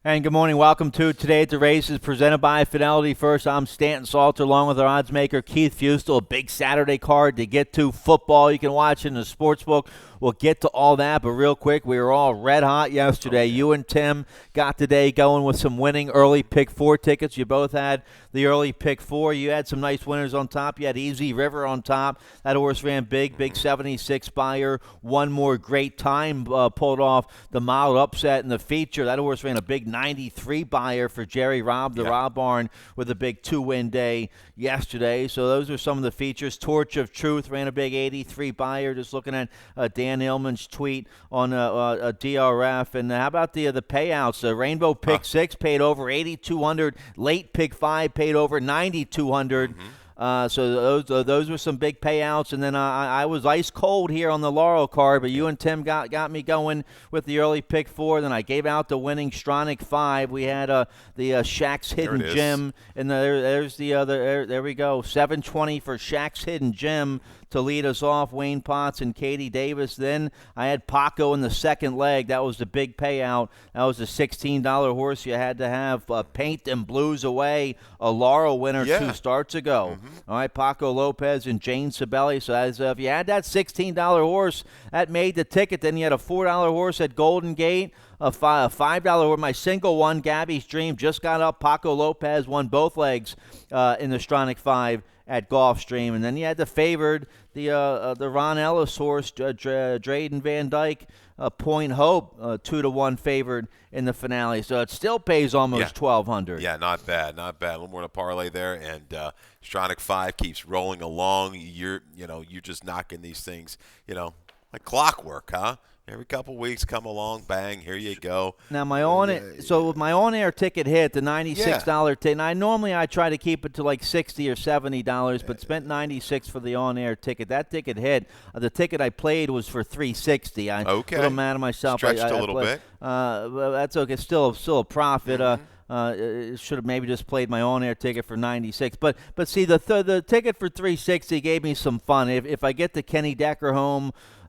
And good morning. Welcome to Today at the Races, presented by Fidelity First. I'm Stanton Salter, along with our odds maker, Keith Fustel. A big Saturday card to get to. Football you can watch in the sportsbook. We'll get to all that, but real quick, we were all red hot yesterday. You and Tim got today going with some winning early pick four tickets. You both had the early pick four. You had some nice winners on top. You had Easy River on top. That horse ran big 76 buyer. One more great time pulled off the mild upset in the feature. That horse ran a big 93 buyer for Jerry Robb, the Robb Barn, with a big two-win day yesterday. So those are some of the features. Torch of Truth ran a big 83 buyer. Just looking at Dan Illman's tweet on a DRF. And how about the payouts? Rainbow Pick 6 paid over 8,200. Late Pick 5 paid over 9,200. So those were some big payouts, and then I was ice cold here on the Laurel card, but you and Tim got me going with the early pick four. Then I gave out the winning Stronach 5. We had the Shaq's Hidden Gem, and there's the other. There we go, 720 for Shaq's Hidden Gem to lead us off. Wayne Potts and Katie Davis. Then I had Paco in the second leg. That was the big payout. That was a $16 horse you had to have. Paint and Blues Away, a Laurel winner 2 starts ago. All right, Paco Lopez and Jane Sibeli. So as if you had that $16 horse, that made the ticket. Then you had a $4 horse at Golden Gate. A $5 horse. My single one, Gabby's Dream, just got up. Paco Lopez won both legs in the Stronach 5 at Gulfstream. And then you had the favored, the Ron Ellis horse, Drayden Van Dyke, Point Hope, 2-1 favored in the finale. So it still pays almost $1,200. Yeah, not bad. A little more to parlay there, and Stronach 5 keeps rolling along. You're just knocking these things, like clockwork, huh? Every couple weeks, come along, bang, here you go. Now my on-air ticket hit the $96 ticket. Now normally I try to keep it to like $60 or $70, but spent $96 for the on-air ticket. That ticket hit. The ticket I played was for $360. I'm a little mad at myself. Stretched a little bit. Well, that's okay. Still a profit. Should have maybe just played my on-air ticket for $96. But see, the ticket for $360 gave me some fun. If I get the Kenny Decker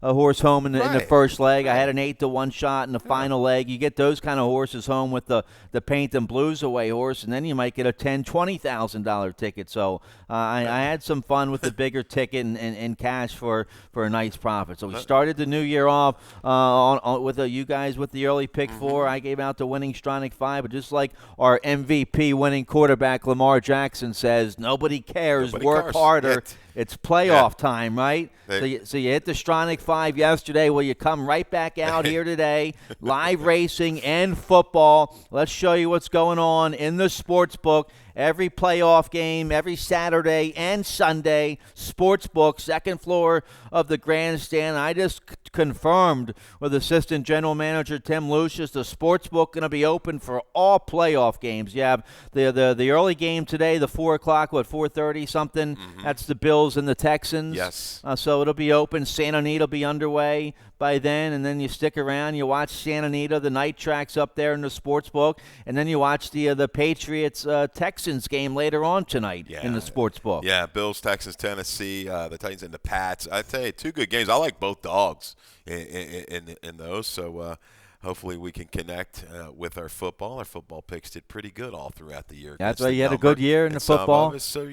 horse home in the first leg. I had an 8-1 shot in the final leg. You get those kind of horses home with the Paint and Blues Away horse, and then you might get a $10,000-$20,000 ticket. So I had some fun with the bigger ticket and cash for a nice profit. So we started the new year off with you guys with the early pick four. I gave out the winning Stronach 5, but just like our MVP winning quarterback Lamar Jackson says, nobody cares. Work harder. It's playoff time, right? So you hit the Stronach 5 yesterday. Will you come right back out here today? Live racing and football. Let's show you what's going on in the sports book. Every playoff game, every Saturday and Sunday, sportsbook, second floor of the grandstand. I just confirmed with Assistant General Manager Tim Lucius, the sportsbook going to be open for all playoff games. You have the early game today, the 4 o'clock, 4:30 something. That's the Bills and the Texans. Yes. So it'll be open. Santa Anita will be underway by then, and then you stick around, you watch Santa Anita, the night tracks up there in the sports book, and then you watch the Patriots Texans game later on tonight in the sports book. Yeah, Bills, Texans, Tennessee, the Titans, and the Pats. I tell you, 2 good games. I like both dogs in those. So hopefully we can connect with our football. Our football picks did pretty good all throughout the year. That's why you had a good year in the football. So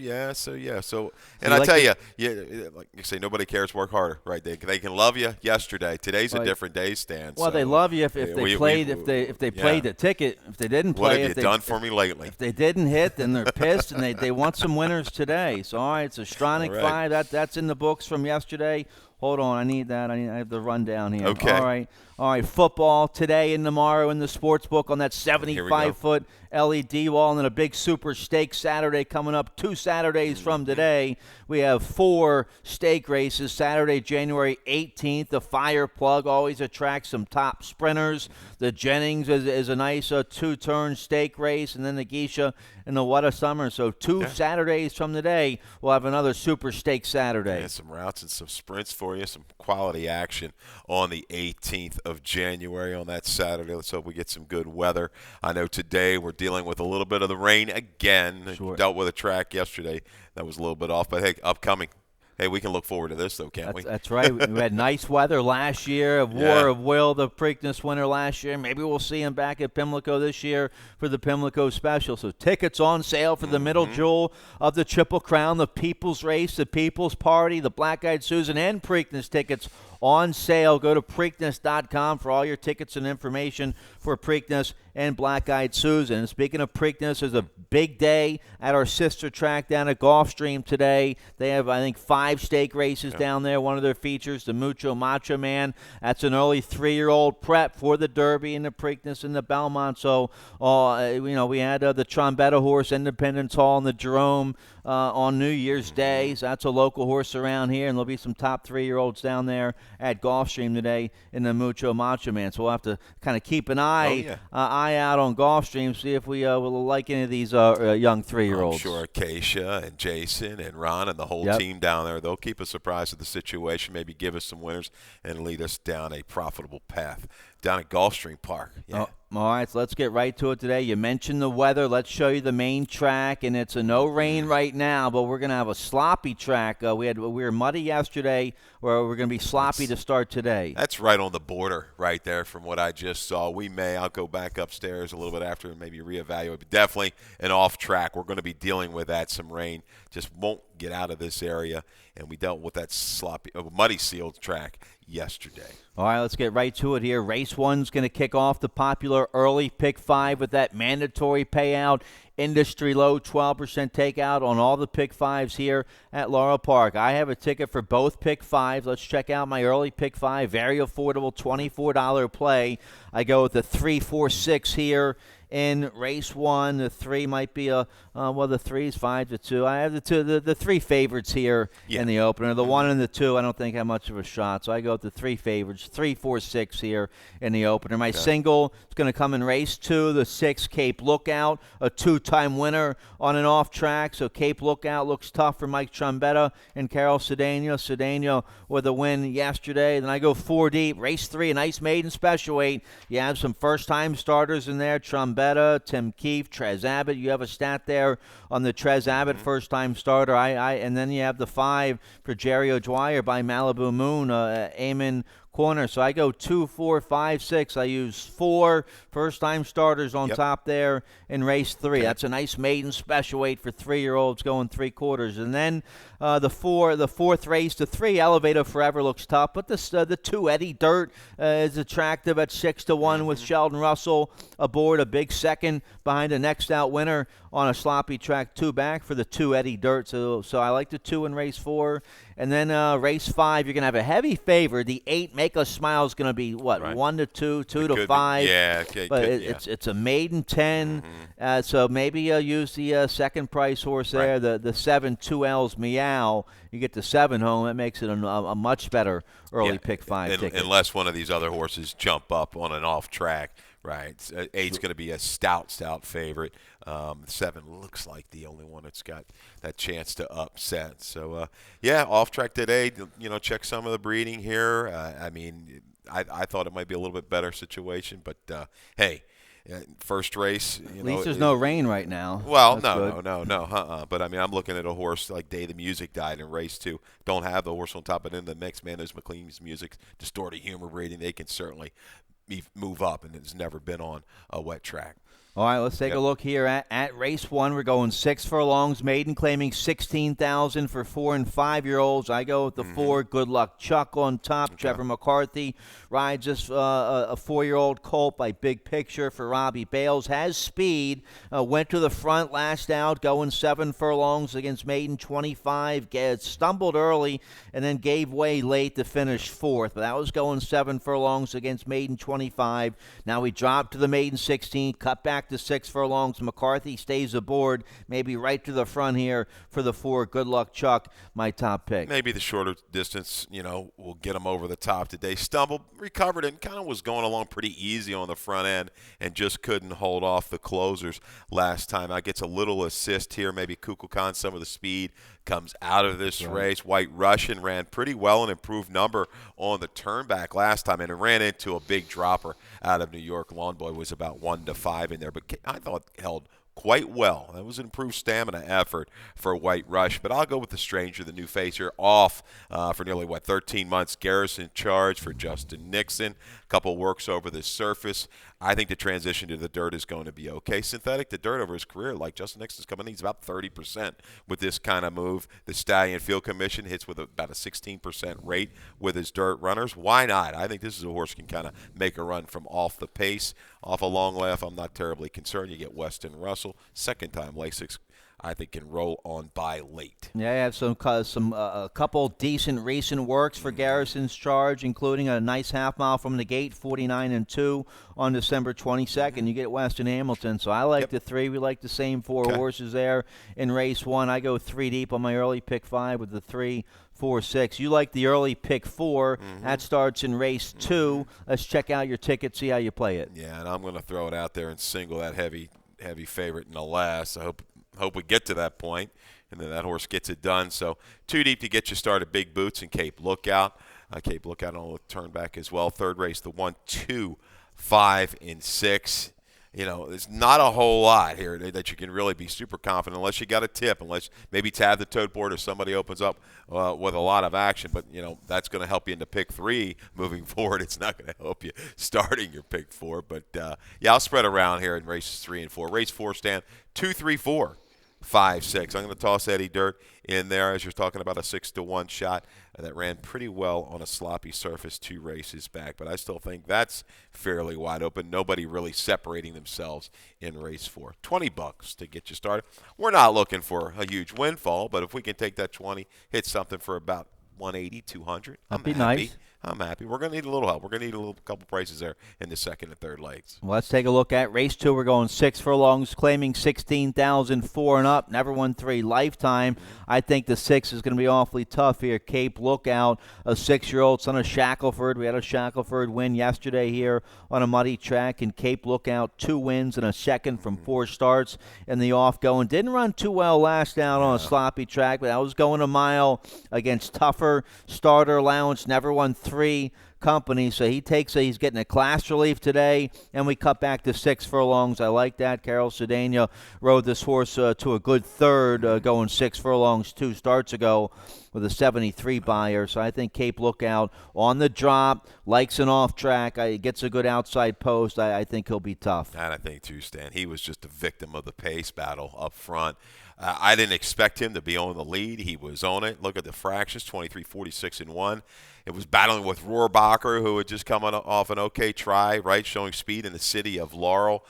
and I tell you, like you say, nobody cares. Work harder, right? They can love you yesterday. Today's a different day, Stan. Well, they love you if they played the ticket. If they didn't play, what have you done for me lately? If they didn't hit, then they're pissed and they want some winners today. So all right, it's a Stronach 5. That's in the books from yesterday. Hold on, I need that. I have the rundown here. Okay. All right, football today and tomorrow in the sports book on that 75-foot LED wall, and then a big super stake Saturday coming up 2 Saturdays from today. We have 4 stake races. Saturday, January 18th, the Fire Plug always attracts some top sprinters. The Jennings is a nice 2-turn stake race, and then the Geisha and the What a Summer. So 2 Saturdays from today, we'll have another super stake Saturday. Yeah, some routes and some sprints for you, some quality action on the 18th of January on that Saturday. Let's hope we get some good weather. I know today we're dealing with a little bit of the rain again. Sure. Dealt with a track yesterday that was a little bit off, but hey, upcoming Hey, we can look forward to this, though, can't we? That's right. We had nice weather last year. War of Will, the Preakness winner last year. Maybe we'll see him back at Pimlico this year for the Pimlico Special. So tickets on sale for the middle jewel of the Triple Crown, the People's Race, the People's Party, the Black Eyed Susan, and Preakness tickets on sale. Go to Preakness.com for all your tickets and information for Preakness and Black Eyed Susan. And speaking of Preakness, there's a big day at our sister track down at Gulfstream today. They have, I think, 5 stake races down there. One of their features, the Mucho Macho Man. That's an early 3-year-old prep for the Derby and the Preakness and the Belmont. So, we had the Trombetta horse, Independence Hall, and the Jerome on New Year's Day. So that's a local horse around here, and there'll be some top 3-year-olds down there at Gulfstream today in the Mucho Macho Man. So we'll have to kind of keep an eye out on Gulfstream, see if we will like any of these young 3-year-olds. I'm sure Acacia and Jason and Ron and the whole team down there, they'll keep us surprised at the situation, maybe give us some winners and lead us down a profitable path down at Gulfstream Park. Yeah. All right, so let's get right to it today. You mentioned the weather. Let's show you the main track, and it's a no rain right now, but we're going to have a sloppy track. We were muddy yesterday, or we're going to be sloppy to start today. That's right on the border right there from what I just saw. I'll go back upstairs a little bit after and maybe reevaluate, but definitely an off track. We're going to be dealing with that. Some rain just won't get out of this area, and we dealt with that muddy sealed track yesterday. All right, let's get right to it here. Race 1's going to kick off the popular early pick 5 with that mandatory payout. Industry low 12% takeout on all the pick 5s here at Laurel Park. I have a ticket for both pick 5s. Let's check out my early pick 5. Very affordable $24 play. I go with the 3-4-6 here in race 1. The 3 might be the 3 is 5-2. I have the 3 favorites here in the opener. The 1 and the 2 I don't think have much of a shot, so I go with the 3 favorites. 3-4-6 here in the opener. My single is going to come in race 2, the 6 Cape Lookout, a 2-time winner on an off track. So Cape Lookout looks tough for Mike Trombetta and Carol Cedeno. Cedeno with a win yesterday. Then I go 4 deep. Race 3, a nice maiden special weight. You have some first-time starters in there. Trombetta, Tim Keefe, Trez Abbott. You have a stat there on the Trez Abbott first-time starter. And then you have the 5 for Jerry O'Dwyer by Malibu Moon, Eamon Corner. So I go 2, 4, 5, 6. I use 4 first-time starters on top there in race 3. That's a nice maiden special weight for 3-year-olds going 3/4. And then the 4th race, the 3 Elevator Forever looks tough, but the 2 Eddie Dirt is attractive at 6-1 with Sheldon Russell aboard, a big second behind the next out winner on a sloppy track 2 back for the 2 Eddie Dirt. So I like the 2 in race 4. And then race 5, you're going to have a heavy favor. The 8 Make Us Smile is going to be, 1-2, 2-5. Yeah, okay. But it's a maiden 10. So maybe use the second price horse there, the 7 2L's Meow. You get the 7 home. That makes it a much better early pick 5 ticket. Unless one of these other horses jump up on an off track. Right, 8's going to be a stout favorite. 7 looks like the only one that's got that chance to upset. So, off track today. Check some of the breeding here. I thought it might be a little bit better situation, but hey. First race. At least there's no rain right now. Well, no. But, I'm looking at a horse like Day the Music died in race 2. Don't have the horse on top, but in the mix, man, there's McLean's Music, distorted humor breeding. They can certainly move up, and it's never been on a wet track. All right, let's take a look here at race 1. We're going 6 furlongs, maiden claiming $16,000 for 4 and 5-year-olds. I go with the 4, Good Luck Chuck on top. Okay. Trevor McCarthy rides this a 4-year-old colt by Big Picture for Robbie Bales. Has speed, went to the front last out, going 7 furlongs against maiden 25. Stumbled early and then gave way late to finish 4th. But that was going 7 furlongs against maiden 25. Now we dropped to the maiden 16, cut back to 6 furlongs. McCarthy stays aboard, maybe right to the front here for the 4, Good Luck Chuck, my top pick. Maybe the shorter distance, will get him over the top today. Stumbled, recovered, and kind of was going along pretty easy on the front end and just couldn't hold off the closers last time. I gets a little assist here, maybe Kukulkan, some of the speed comes out of this race. White Russian ran pretty well, an improved number on the turnback last time, and it ran into a big dropper out of New York. Lawn Boy was about 1-5 in there, but I thought held quite well. That was an improved stamina effort for White Rush. But I'll go with the stranger, the new face here, off for nearly, 13 months. Garrison charge for Justin Nixon. A couple works over the surface. I think the transition to the dirt is going to be okay. Synthetic to dirt over his career, like Justin Nixon's coming in, he's about 30% with this kind of move. The Stallion Field Commission hits with about a 16% rate with his dirt runners. Why not? I think this is a horse can kind of make a run from off the pace. Off a long laugh, I'm not terribly concerned. You get Weston Russell, second time Lasix. I think can roll on by late. Yeah, I have some a couple decent recent works for Garrison's charge, including a nice half mile from the gate, 49-2 on December 22nd. You get Weston Hamilton, so I like the 3. We like the same 4 horses there in race 1. I go 3 deep on my early pick 5 with the 3, 4, 6. You like the early pick 4. That starts in race 2. Let's check out your ticket, see how you play it. Yeah, and I'm going to throw it out there and single that heavy favorite in the last. I hope we get to that point, and then that horse gets it done. So 2 deep to get you started. Big Boots and Cape Lookout. Cape Lookout on a turn back as well. Third race, the 1, 2, 5, and 6. There's not a whole lot here that you can really be super confident unless you got a tip, unless maybe Tab the Tote Board or somebody opens up with a lot of action. But, that's going to help you into pick 3 moving forward. It's not going to help you starting your pick 4. But, I'll spread around here in races 3 and 4. Race 4 stand 2, 3, 4. 5, 6. I'm going to toss Eddie Dirt in there as you're talking about a 6-1 shot that ran pretty well on a sloppy surface 2 races back. But I still think that's fairly wide open. Nobody really separating themselves in race 4. $20 to get you started. We're not looking for a huge windfall, but if we can take that 20, hit something for about 180, 200, That'd be nice. I'm happy. We're going to need a little help. We're going to need a couple prices there in the second and third legs. Well, let's take a look at race 2. We're going 6 furlongs, claiming 16,004 and up. Never won 3 lifetime. I think the 6 is going to be awfully tough here. Cape Lookout, a 6-year-old son of Shackelford. We had a Shackelford win yesterday here on a muddy track. And Cape Lookout, 2 wins and a second from 4 starts in the off-going. Didn't run too well last out on a sloppy track, but I was going a mile against tougher starter allowance. Never won 3 companies, so he's getting a class relief today, and we cut back to 6 furlongs. I like that. Carol Cedeno rode this horse to a good third, going 6 furlongs 2 starts ago with a 73 buyer. So I think Cape Lookout on the drop, likes an off track, gets a good outside post. I think he'll be tough. And I think too, Stan, he was just a victim of the pace battle up front. I didn't expect him to be on the lead. He was on it. Look at the fractions, 23, 46, and 1. It was battling with Rohrbacher, who had just come off an okay try, right, showing speed in the city of Laurel.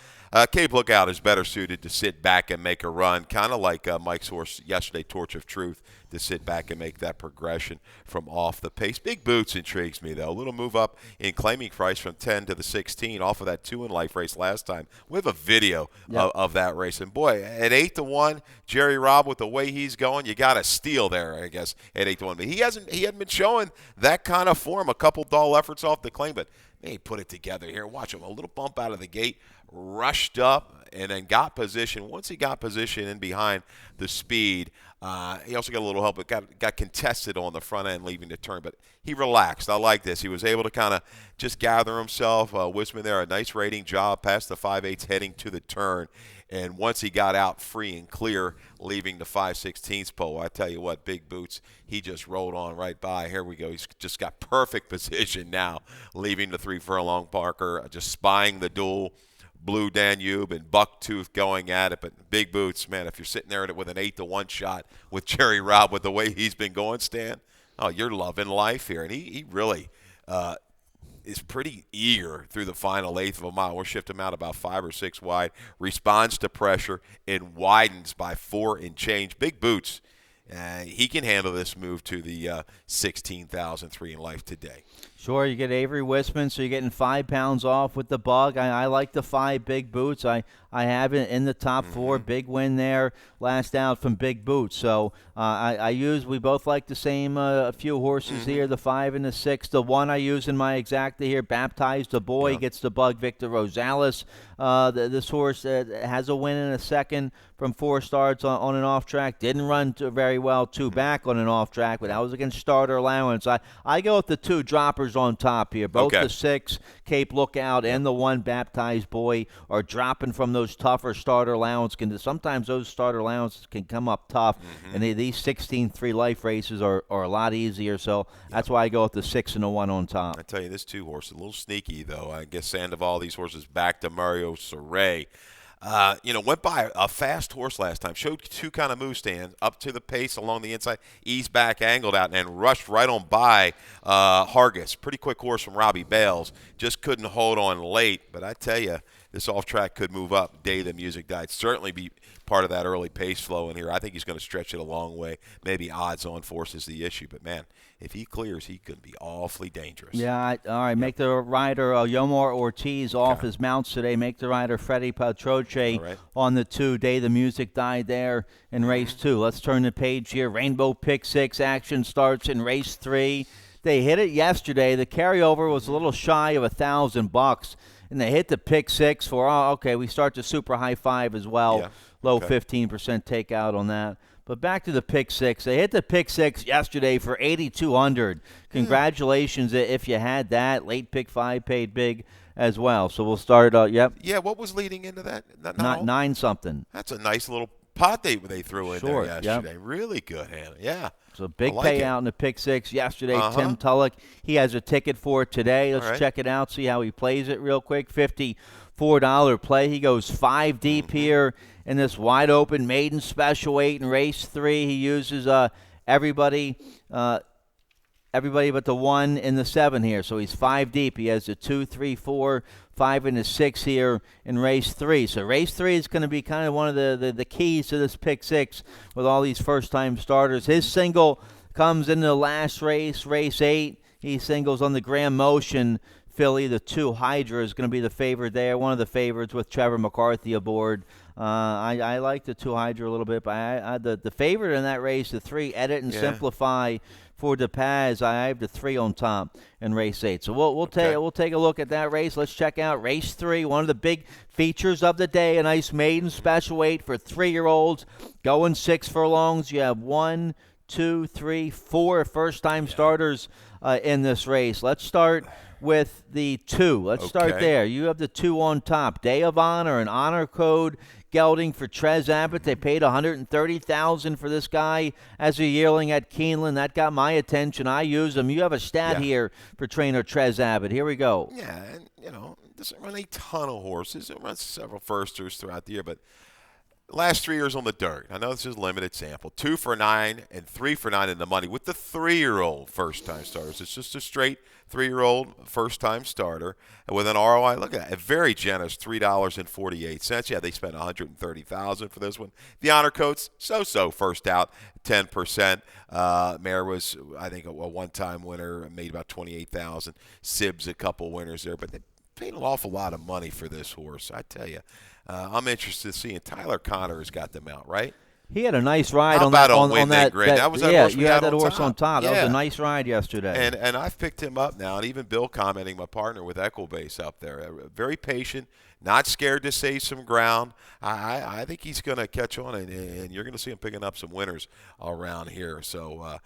Cape Lookout is better suited to sit back and make a run, kind of like Mike's horse yesterday, Torch of Truth, to sit back and make that progression from off the pace. Big Boots intrigues me, though. A little move up in claiming price from 10 to the 16 off of that 2-in-life race last time. We have a video of that race. And, boy, at 8-1, Jerry Robb, with the way he's going, you got to steal there, I guess, at 8-1. But he hadn't been showing that kind of form. A couple dull efforts off the claim, but he put it together here. Watch him. A little bump out of the gate, rushed up, and then got position. Once he got position in behind the speed, he also got a little help. It got contested on the front end leaving the turn, but he relaxed. I like this. He was able to kind of just gather himself. Wisman there, a nice rating job past the 5/8 heading to the turn. And once he got out free and clear, leaving the 5/16 pole, I tell you what, Big Boots, he just rolled on right by. Here we go. He's just got perfect position now, leaving the 3 furlong Parker, just spying the duel. Blue Danube and Bucktooth going at it. But Big Boots, man, if you're sitting there with an 8-1 shot with Jerry Robb with the way he's been going, Stan, you're loving life here. And he really is pretty eager through the final 1/8 of a mile. We'll shift him out about 5 or 6 wide, responds to pressure, and widens by 4 and change. Big Boots, he can handle this move to the 16,003 in life today. Sure, you get Avery Wisman, so you're getting 5 pounds off with the bug. I like the 5 Big Boots. I have it in the top 4. Big win there last out from Big Boots. So we both like the same a few horses here, the 5 and the 6. The 1 I use in my exacta here, Baptized a Boy, gets the bug, Victor Rosales. This horse has a win in a second from 4 starts on an off track. Didn't run very very well, 2 back on an off track, but that was against starter allowance. I go with the 2 droppers on top here. Both Okay. the 6, Cape Lookout, and the 1 Baptized Boy are dropping from those tougher starter allowance. Sometimes those starter allowances can come up tough, and these 16-3 life races are a lot easier. So that's why I go with the 6 and the 1 on top. I tell you, this 2 horse, a little sneaky, though. I guess Sandoval, these horses back to Mario Soray. Went by a fast horse last time. Showed 2 kind of move stands up to the pace along the inside, eased back, angled out, and rushed right on by Hargis. Pretty quick horse from Robbie Bales. Just couldn't hold on late. But I tell you, this off track could move up. Day the music died. Certainly be part of that early pace flow in here. I think he's going to stretch it a long way. Maybe odds-on force is the issue. But, man, if he clears, he could be awfully dangerous. Yeah, all right. Make the rider Yomar Ortiz off his mounts today. Make the rider Freddie Patroche on the 2. Day the music died there in race 2. Let's turn the page here. Rainbow Pick 6 action starts in race 3. They hit it yesterday. The carryover was a little shy of $1,000, and they hit the Pick 6 for, we start the super high 5 as well. Yeah. Low 15% takeout on that. But back to the Pick 6. They hit the Pick 6 yesterday for $8,200. Congratulations if you had that. Late Pick 5 paid big as well. So we'll start, Yeah, what was leading into that? Not 9 something. That's a nice little pot they threw in there yesterday. Yep. Really good hand. Yeah. So big payout in the Pick 6 yesterday. Tim Tulloch, he has a ticket for it today. Let's check it out, see how he plays it real quick. $54 play. He goes 5 deep here in this wide open maiden special weight in race 3. He uses everybody but the 1 and the 7 here. So he's 5 deep. He has the 2, 3, 4, 5, and the 6 here in race 3. So race 3 is going to be kind of one of the keys to this Pick 6 with all these first-time starters. His single comes in the last race, race 8. He singles on the Grand Motion filly. The 2 Hydra is going to be the favorite there, one of the favorites with Trevor McCarthy aboard. I like the 2 Hydra a little bit, but the favorite in that race, the 3 Edit and Simplify for DePaz, I have the 3 on top in race 8. So we'll take a look at that race. Let's check out race 3, one of the big features of the day, a nice maiden special weight for 3-year-olds, going 6 furlongs. You have 1, 2, 3, 4 first-time starters in this race. Let's start with the 2. Let's start there. You have the 2 on top. Day of Honor, an honor code gelding for Trez Abbott. They paid $130,000 for this guy as a yearling at Keeneland. That got my attention. I use him. You have a stat here for trainer Trez Abbott. Here we go. Yeah, and doesn't run a ton of horses. It runs several firsters throughout the year, but last 3 years on the dirt. I know this is a limited sample. 2 for 9 and 3 for 9 in the money with the 3-year-old first-time starters. It's just a straight 3-year-old first-time starter with an ROI. Look at that, a very generous $3.48. Yeah, they spent $130,000 for this one. The honor codes, so first out, 10%. Mare was, I think, a one-time winner, made about $28,000. Sibs a couple winners there, but they paid an awful lot of money for this horse. I tell you, I'm interested in seeing. Tyler Connor has got them out, right? He had a nice ride on that. That was that horse we had had that on horse top. on top. Yeah. That was a nice ride yesterday. And I've picked him up now, and even Bill commenting, my partner with Equibase up there, very patient, not scared to save some ground. I think he's going to catch on, and you're going to see him picking up some winners around here. So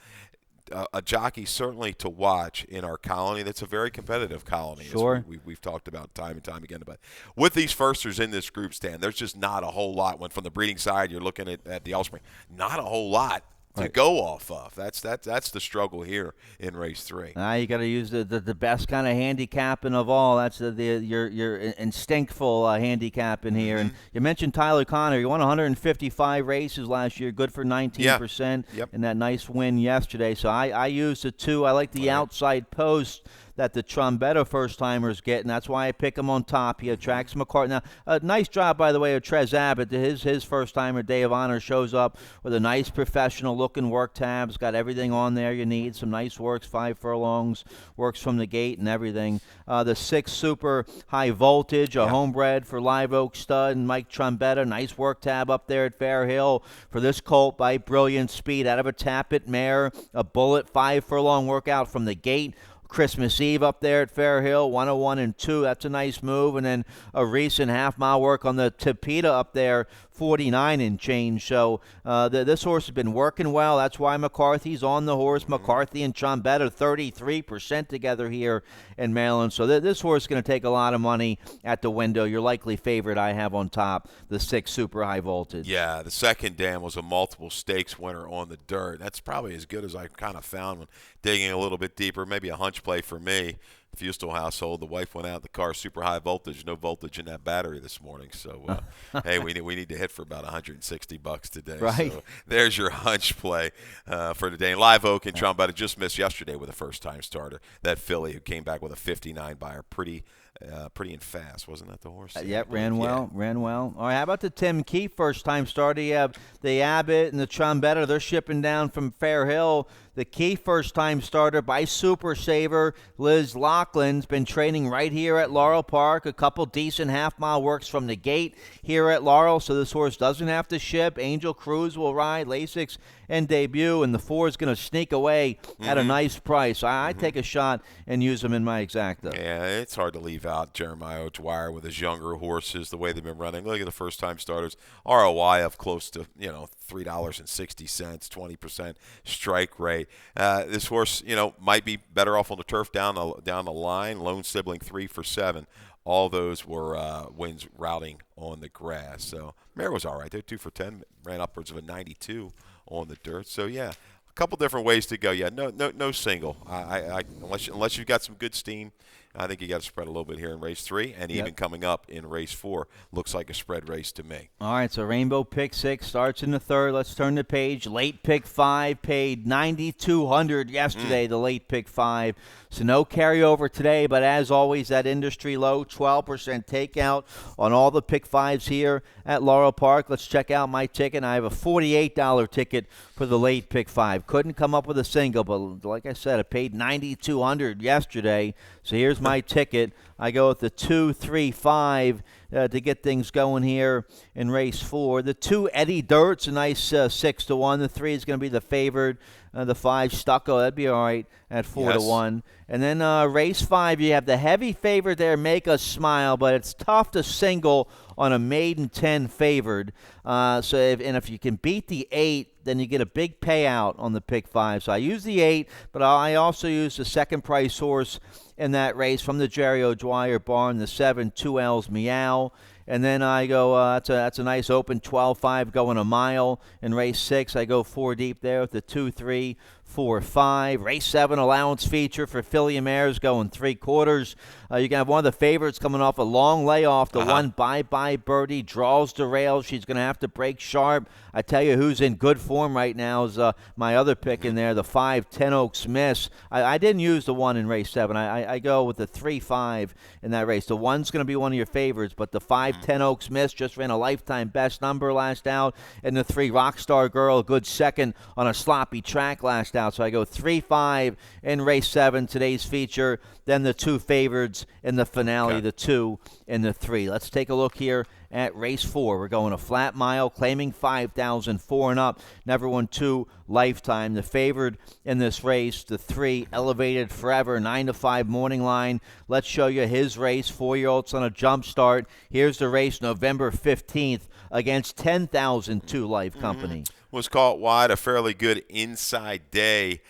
a jockey certainly to watch in our colony. That's a very competitive colony. Sure. We've talked about time and time again. But with these firsters in this group, Stan, there's just not a whole lot. When from the breeding side, you're looking at the offspring, not a whole lot to go off of. That's the struggle here in race 3. You got to use the best kind of handicapping of all. That's your instinctful handicapping here. And you mentioned Tyler Connor. He won 155 races last year, good for 19%. Yep. And that nice win yesterday. So I used the 2. I like the outside post that the Trombetta first-timers get, and that's why I pick him on top. He attracts McCartney. Now, a nice job, by the way, of Trez Abbott. His first-timer, Day of Honor, shows up with a nice professional-looking work tab. It's got everything on there you need. Some nice works, 5 furlongs, works from the gate and everything. The 6 super high voltage, a homebred for Live Oak Stud and Mike Trombetta. Nice work tab up there at Fair Hill for this colt by Brilliant Speed out of a Tappet mare. A bullet 5 furlong workout from the gate. Christmas Eve up there at Fair Hill, 101 and 2. That's a nice move. And then a recent half-mile work on the Tapeta up there, 49 and change. So this horse has been working well. That's why McCarthy's on the horse. McCarthy and Trombetta 33% together here in Maryland. So this horse is going to take a lot of money at the window. Your likely favorite I have on top, the 6 Super High Voltage. Yeah, the second dam was a multiple stakes winner on the dirt. That's probably as good as I kind of found when digging a little bit deeper. Maybe a hunch play for me. Fustel household, the wife went out in the car, super high voltage, no voltage in that battery this morning. So, hey, we need to hit for about $160 today. Right. So there's your hunch play for today. And Live Oak and Trombetta just missed yesterday with a first-time starter. That filly who came back with a 59 buyer, pretty and fast. Wasn't that the horse? Yep, ran well. All right, how about the Tim Keefe first-time starter? You have the Abbott and the Trombetta. They're shipping down from Fair Hill. The Keefe first-time starter by Super Saver. Liz Laughlin's been training right here at Laurel Park. A couple decent half-mile works from the gate here at Laurel, so this horse doesn't have to ship. Angel Cruz will ride, Lasix and debut, and the 4 is going to sneak away at a nice price. I take a shot and use them in my exacta. Yeah, it's hard to leave out Jeremiah O'Dwyer with his younger horses, the way they've been running. Look at the first-time starters. ROI of close to, $3.60, 20% strike rate. This horse, might be better off on the turf down the line. Lone Sibling 3 for 7. All those were wins routing on the grass. So Mare was all right. They're 2 for 10. Ran upwards of a 92 on the dirt. So yeah, a couple different ways to go. Yeah, no single. Unless you've got some good steam. I think you got to spread a little bit here in race 3, and even coming up in race 4 looks like a spread race to me. All right, so Rainbow Pick 6 starts in the 3rd. Let's turn the page. Late Pick 5 paid $9,200 yesterday, the Late Pick 5. So no carryover today, but as always, that industry low, 12% takeout on all the Pick 5s here at Laurel Park. Let's check out my ticket. I have a $48 ticket for the Late Pick 5. Couldn't come up with a single, but like I said, I paid $9,200 yesterday. So here's my ticket. I go with the 2, 3, 5 to get things going here in race 4. The 2, Eddie Dirt's a nice 6-1. The 3 is going to be the favored. The 5, Stucco, that'd be all right at 4-1. And then race 5, you have the heavy favorite there, Make Us Smile, but it's tough to single on a maiden 10 favored. If you can beat the 8, then you get a big payout on the pick 5. So I use the 8, but I also use the second price horse in that race from the Jerry O'Dwyer barn, the 7, 2L's Meow. And then I go, that's a nice open 12-5 going a mile. In race 6, I go 4 deep there with the 2, 3, 4, 5. Race 7 allowance feature for Philly Mares going 3/4. You can have one of the favorites coming off a long layoff. The 1, Bye Bye Birdie, draws the rail. She's going to have to break sharp. I tell you who's in good form right now is my other pick in there, the 5, 10 Oaks Miss. I didn't use the 1 in race 7. I go with the 3, 5 in that race. The 1's going to be one of your favorites, but the 5, 10 Oaks Miss just ran a lifetime best number last out. And the 3, Rockstar Girl, a good second on a sloppy track last out. So I go 3, 5 in race 7, today's feature. Then the 2 favorites in the finale, the 2 and the 3. Let's take a look here at race 4. We're going a flat mile, claiming 5,000, 4 and up. Never won 2 lifetime. The favored in this race, the 3, Elevated Forever, 9-5 morning line. Let's show you his race. 4-year-olds on a jump start. Here's the race November 15th against 10,000 2 Life Company. Was caught wide, a fairly good inside day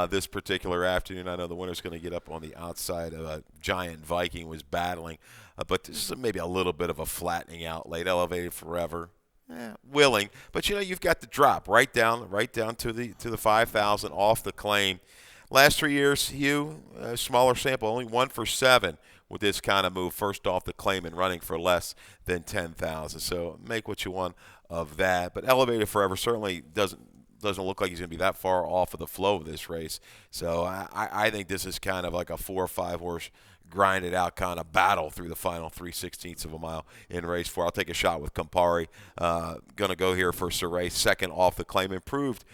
this particular afternoon. I know the winner's going to get up on the outside of a Giant Viking was battling. But this is maybe a little bit of a flattening out late. Elevated Forever, willing. But, you've got the drop right down to the 5,000 off the claim. Last 3 years, Hugh, smaller sample, only 1 for 7 with this kind of move. First off the claim and running for less than 10,000. So make what you want of that. But Elevated Forever certainly doesn't look like he's going to be that far off of the flow of this race. So I think this is kind of like a 4 or 5 horse grinded out kind of battle through the final 3/16 of a mile in race 4. I'll take a shot with Campari. Going to go here for Saray, second off the claim. Improved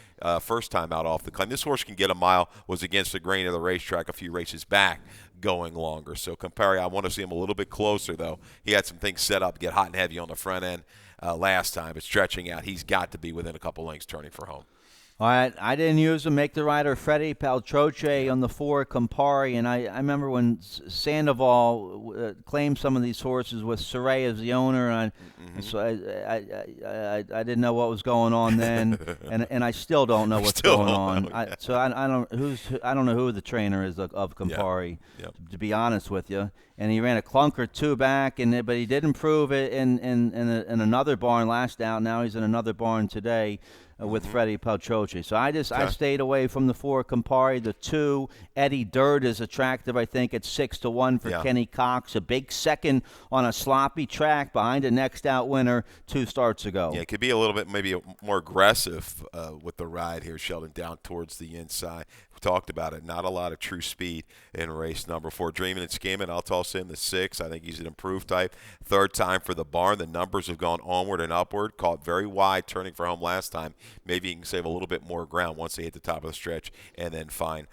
first time out off the claim. This horse can get a mile, was against the grain of the racetrack a few races back, going longer. So Campari, I want to see him a little bit closer, though. He had some things set up, get hot and heavy on the front end last time, but stretching out. He's got to be within a couple lengths turning for home. All right, I didn't use him. Make the rider Freddie Paltroche Yeah. on the 4 Campari, and I remember when Sandoval claimed some of these horses with Saray as the owner, and Mm-hmm. so I didn't know what was going on then, and I still don't know We what's still going don't on. know. Yeah. I don't know who the trainer is of Yeah. Campari, Yep. to be honest with you. And he ran a clunk or two back, but he didn't prove it in another barn last out. Now he's in another barn today with Mm-hmm. Freddie Paltroche. So I Okay. stayed away from the 4 Campari. The 2 Eddie Dirt is attractive. I think at 6-1 for Yeah. Kenny Cox. A big second on a sloppy track behind a next out winner 2 starts ago. Yeah, it could be a little bit maybe more aggressive with the ride here, Sheldon, down towards the inside. We talked about it. Not a lot of true speed in race number 4. Dreaming and Scheming, I'll toss in the 6. I think he's an improved type. Third time for the barn. The numbers have gone onward and upward. Caught very wide, turning for home last time. Maybe he can save a little bit more ground once they hit the top of the stretch and then find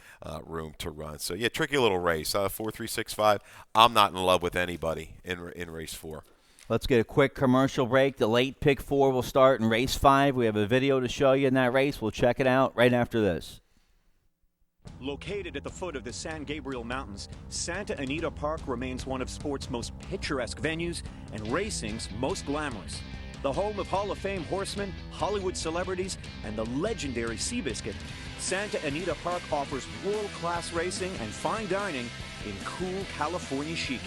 room to run. So, yeah, tricky little race. 4-3-6-5. I'm not in love with anybody in race 4. Let's get a quick commercial break. The late pick 4 will start in race 5. We have a video to show you in that race. We'll check it out right after this. Located at the foot of the San Gabriel Mountains, Santa Anita Park remains one of sport's most picturesque venues and racing's most glamorous. The home of Hall of Fame horsemen, Hollywood celebrities, and the legendary Seabiscuit, Santa Anita Park offers world-class racing and fine dining in cool California chic.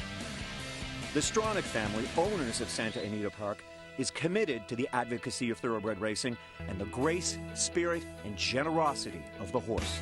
The Stronach family, owners of Santa Anita Park, is committed to the advocacy of thoroughbred racing and the grace, spirit, and generosity of the horse.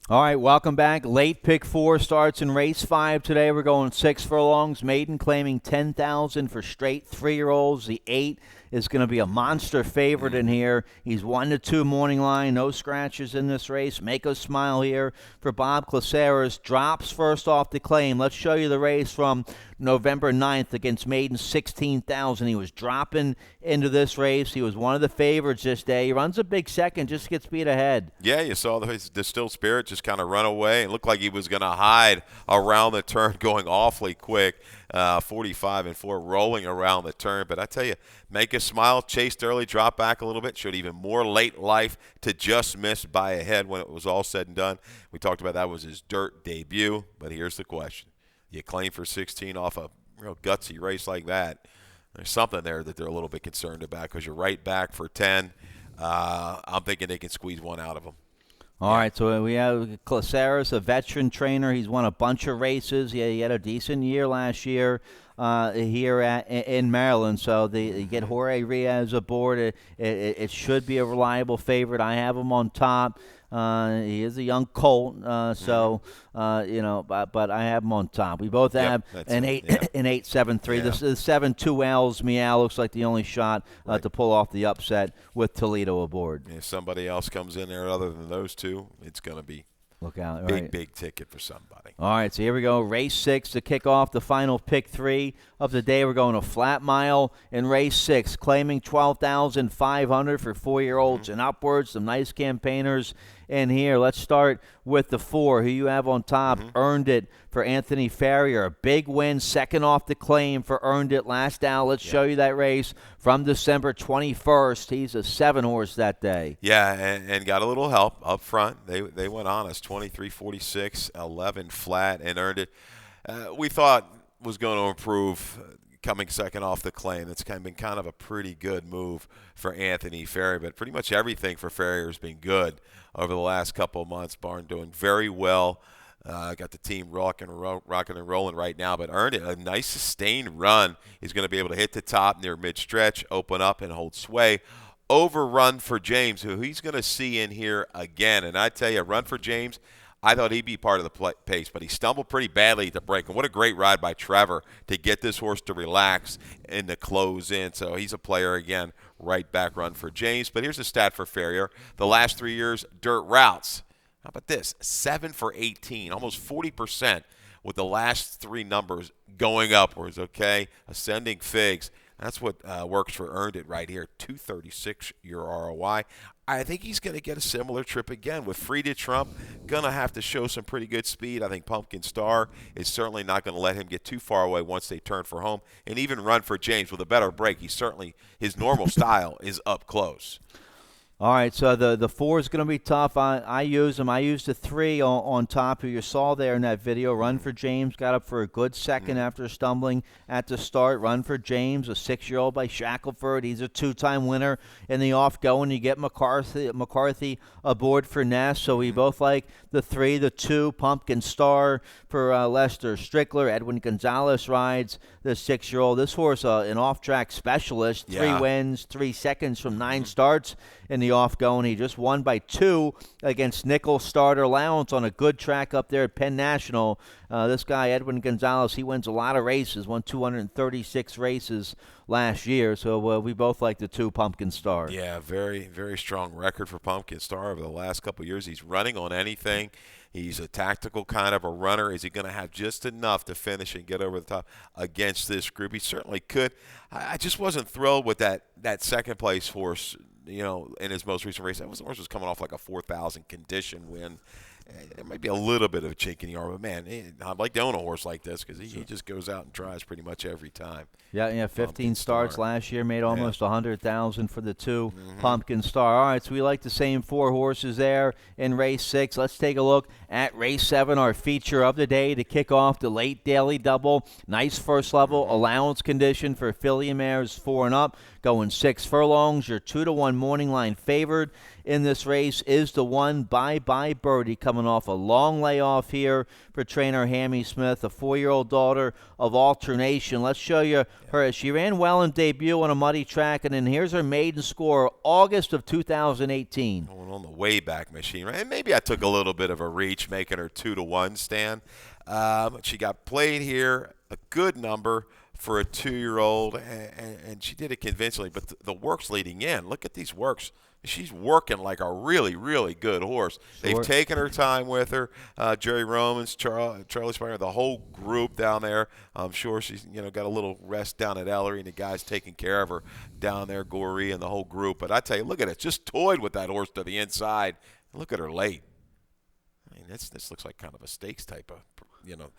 All right, welcome back. Late pick 4 starts in race 5 today. We're going 6 furlongs. Maiden claiming 10,000 for straight 3-year-olds. The 8 is going to be a monster favorite in here. He's 1-2 morning line. No scratches in this race. Make us smile here for Bob Claceras. Drops first off the claim. Let's show you the race from November 9th against Maiden 16,000. He was dropping into this race. He was one of the favorites this day. He runs a big second, just gets beat ahead. Yeah, you saw his distilled spirit just kind of run away. It looked like he was going to hide around the turn, going awfully quick. 45-4, rolling around the turn. But I tell you, make us smile. Chased early, dropped back a little bit. Showed even more late life to just miss by a head when it was all said and done. We talked about that was his dirt debut. But here's the question. You claim for 16 off a real gutsy race like that. There's something there that they're a little bit concerned about because you're right back for 10. I'm thinking they can squeeze one out of him. All right, so we have Claceras, a veteran trainer. He's won a bunch of races. He had a decent year last year here in Maryland. So you get Jorge Riaz aboard. It should be a reliable favorite. I have him on top. He is a young colt, but I have him on top. We both have an 8-7-3. Yeah. The 7-2 L's Meow looks like the only shot to pull off the upset with Toledo aboard. If somebody else comes in there other than those two, it's going to be Look out. big ticket for somebody. All right, so here we go. Race 6 to kick off the final pick 3 of the day. We're going a flat mile in race 6, claiming 12,500 for 4-year-olds and upwards. Some nice campaigners in here. Let's start with the 4, who you have on top. Earned It for Anthony Farrier. A big win, second off the claim for Earned It last out. Let's show you that race from December 21st. He's a 7-horse that day. Yeah, and got a little help up front. They went on us, 23-46, 11 flat, and Earned It. We thought was going to improve coming second off the claim. That's been kind of a pretty good move for Anthony Farrier, but pretty much everything for Farrier has been good over the last couple of months. Barn doing very well. Got the team rocking and rolling right now, but Earned It, a nice sustained run. He's going to be able to hit the top near mid-stretch, open up, and hold sway. Overrun for James, who he's going to see in here again. And I tell you, Run for James, I thought he'd be part of the pace, but he stumbled pretty badly at the break. And what a great ride by Trevor to get this horse to relax and to close in. So he's a player again, right back Run for James. But here's a stat for Farrier. The last 3 years, dirt routes. How about this? 7 for 18, almost 40% with the last 3 numbers going upwards, okay? Ascending figs. That's what works for Earned It right here. 236 your ROI. I think he's going to get a similar trip again with Free to Trump. Going to have to show some pretty good speed. I think Pumpkin Star is certainly not going to let him get too far away once they turn for home. And even Run for James with a better break. His normal style is up close. All right, so the 4 is going to be tough. I use them. I used the 3 on top, who you saw there in that video. Run for James, got up for a good second after stumbling at the start. Run for James, a 6-year-old by Shackelford. He's a 2-time winner in the off-going. You get McCarthy aboard for Ness, so we both like the 3. The 2, Pumpkin Star for Lester Strickler. Edwin Gonzalez rides the 6-year-old. This horse, an off-track specialist, 3 wins, 3 seconds from 9 starts in the off-going. He just won by 2 against Nickel Starter Allowance on a good track up there at Penn National. This guy, Edwin Gonzalez, he wins a lot of races, won 236 races last year. So we both like the 2, Pumpkin Star. Yeah, very, very strong record for Pumpkin Star over the last couple of years. He's running on anything. He's a tactical kind of a runner. Is he going to have just enough to finish and get over the top against this group? He certainly could. I just wasn't thrilled with that second-place horse, in his most recent race. That horse was coming off like a 4,000 condition win. There might be a little bit of a chink in the armor, but man, I'd like to own a horse like this because he just goes out and tries pretty much every time. Yeah, 15 starts last year, made almost $100,000 for the 2, Pumpkin Star. All right, so we like the same 4 horses there in race 6. Let's take a look at race 7, our feature of the day to kick off the late daily double. Nice first level allowance condition for filly mares 4 and up, going 6 furlongs. Your 2-1 morning line favored in this race is the 1 Bye Bye Birdie, coming off a long layoff here for trainer Hammy Smith, a 4-year-old daughter of Alternation. Let's show you her. She ran well in debut on a muddy track, and then here's her maiden score, August of 2018. On the Wayback Machine, right? And maybe I took a little bit of a reach making her 2-1 stand. She got played here, a good number for a 2-year-old, and she did it convincingly. But the works leading in, look at these works. She's working like a really, really good horse. Sure. They've taken her time with her. Jerry Romans, Charlie Spire, the whole group down there. I'm sure she's got a little rest down at Ellery, and the guys taking care of her down there, Goree and the whole group. But I tell you, look at it, just toyed with that horse to the inside. Look at her late. I mean, this looks like kind of a stakes type of. Sure.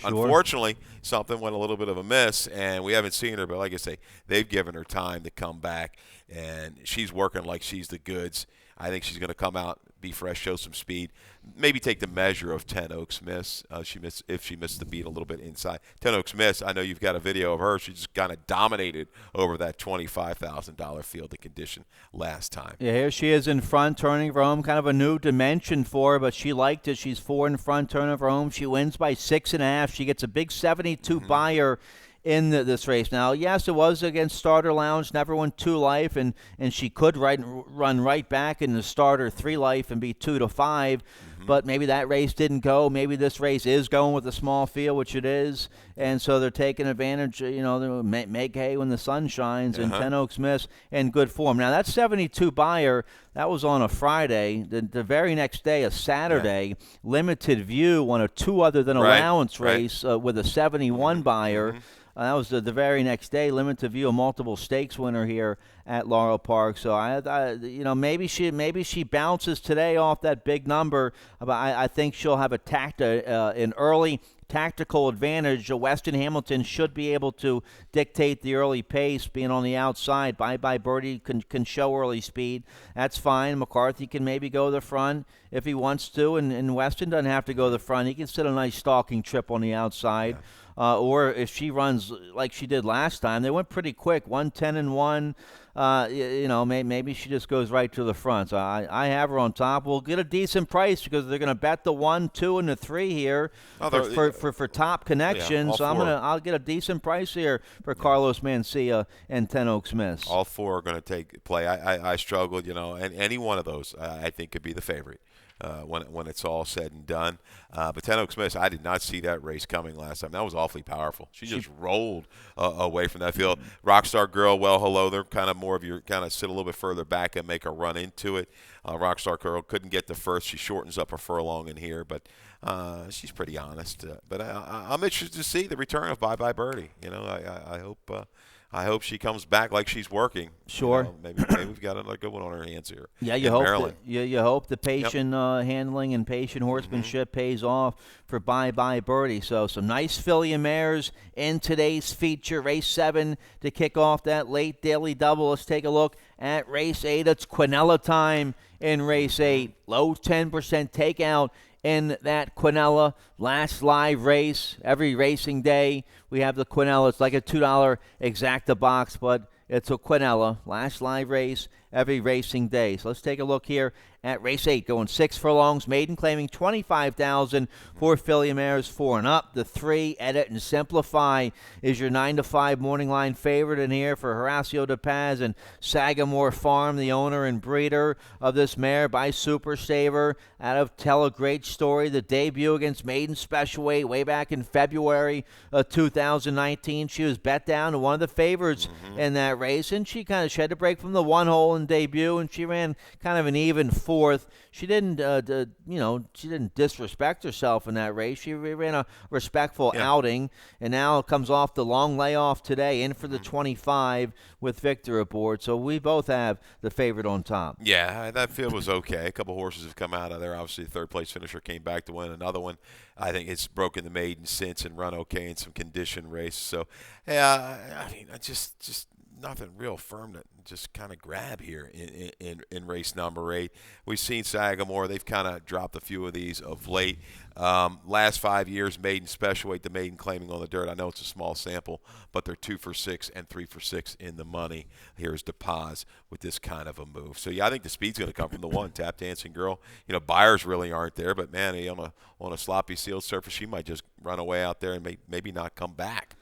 Unfortunately, something went a little bit of a miss, and we haven't seen her. But like I say, they've given her time to come back, and she's working like she's the goods. I think she's going to come out, be fresh, show some speed, maybe take the measure of Ten Oaks Miss. If she missed the beat a little bit inside. Ten Oaks Miss, I know you've got a video of her. She just kind of dominated over that $25,000 field of condition last time. Yeah, here she is in front, turning for home. Kind of a new dimension for her, but she liked it. She's 4 in front, turning for home. She wins by 6.5. She gets a big 72 buyer in this race. Now, yes, it was against Starter Lounge, never won 2 life, and she could run right back in the Starter 3 life and be 2-5, but maybe that race didn't go. Maybe this race is going with a small field, which it is, and so they're taking advantage, make hay when the sun shines, and Ten Oaks Miss in good form. Now, that 72 buyer, that was on a Friday. The very next day, a Saturday, Limited View won a 2 other than allowance race with a 71 buyer. That was the very next day. Limited View, a multiple stakes winner here at Laurel Park. So maybe she bounces today off that big number, but I think she'll have an early tactical advantage. Weston Hamilton should be able to dictate the early pace, being on the outside. Bye Bye Birdie can show early speed. That's fine. McCarthy can maybe go the front if he wants to, and Weston doesn't have to go the front. He can sit a nice stalking trip on the outside. Yeah. Or if she runs like she did last time, they went pretty quick, 110-1. Maybe she just goes right to the front. So I have her on top. We'll get a decent price because they're going to bet the 1, 2, and the 3 here for top connections. Yeah, so I'll get a decent price here for Carlos Mencia and Ten Oaks Miss. All 4 are going to take play. I struggled, and any one of those I think could be the favorite. When it's all said and done. But Ten Oaks Miss, I did not see that race coming last time. That was awfully powerful. She just rolled away from that field. Rockstar Girl, well, hello. They're kind of more of your kind of sit a little bit further back and make a run into it. Rockstar Girl couldn't get the first. She shortens up a furlong in here, but she's pretty honest. But I'm interested to see the return of Bye Bye Birdie. I hope I hope she comes back like she's working. Sure. Maybe we've got another good one on our hands here. Yeah, you in hope Maryland. you hope the patient handling and patient horsemanship pays off for Bye Bye Birdie. So some nice filly and mares in today's feature. Race 7 to kick off that late daily double. Let's take a look at race 8. It's Quinella time in race 8. Low 10% takeout in that Quinella last live race. Every racing day we have the Quinella. It's like a $2 exacta box, but it's a Quinella last live race every racing day. So let's take a look here at race 8, going 6 furlongs, maiden claiming $25,000 for filly mares 4 and up. The 3, Edit and Simplify, is your 9 to 5 morning line favorite in here for Horacio De Paz and Sagamore Farm, the owner and breeder of this mare by Super Saver out of Tell a Great Story. The debut against maiden special weight way back in February of 2019. She was bet down to one of the favorites in that race, and she kind of had to break from the one hole in debut, and she ran kind of an even fourth. She didn't, she didn't disrespect herself in that race. She ran a respectful outing, and now comes off the long layoff today, in for the 25 with Victor aboard. So we both have the favorite on top. Yeah, that field was okay. A couple horses have come out of there. Obviously, the third-place finisher came back to win another one. I think it's broken the maiden since and run okay in some condition races. So, yeah, I mean, I just nothing real firm to just kind of grab here in race number 8. We've seen Sagamore. They've kind of dropped a few of these of late. Last 5 years, maiden special weight, the maiden claiming on the dirt. I know it's a small sample, but they're 2 for 6 and 3 for 6 in the money. Here's DePaz with this kind of a move. So, yeah, I think the speed's going to come from the 1, Tap Dancing Girl. Buyers really aren't there, but, man, on a sloppy sealed surface, she might just run away out there and maybe not come back.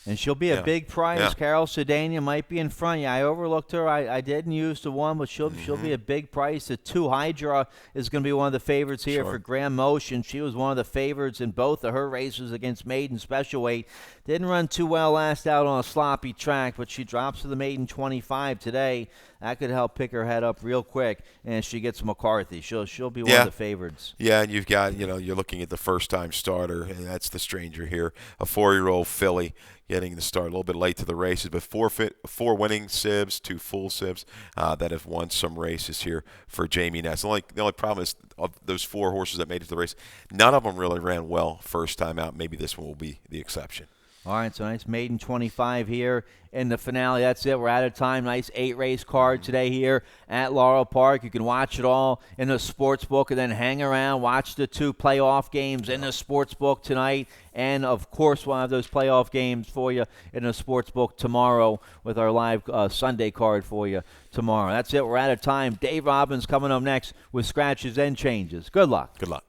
And she'll be a big prize. Yeah. Carol Sedania might be in front. Yeah, I overlooked her. I didn't use the 1, but she'll be a big prize. The 2, Hydra, is going to be one of the favorites here for Grand Motion. She was one of the favorites in both of her races against maiden special weight. Didn't run too well last out on a sloppy track, but she drops to the maiden 25 today. That could help pick her head up real quick, and she gets McCarthy. She'll be one of the favorites. Yeah, and you've got, you're looking at the first-time starter, and that's the stranger here, a 4-year-old filly getting the start a little bit late to the races, but 4 winning sibs, 2 full sibs that have won some races here for Jamie Ness. The only problem is, of those 4 horses that made it to the race, none of them really ran well first time out. Maybe this one will be the exception. All right, so nice maiden 25 here in the finale. That's it. We're out of time. Nice 8-race card today here at Laurel Park. You can watch it all in the sports book and then hang around, watch the 2 playoff games in the sports book tonight. And, of course, we'll have those playoff games for you in the sports book tomorrow with our live Sunday card for you tomorrow. That's it. We're out of time. Dave Robbins coming up next with Scratches and Changes. Good luck. Good luck.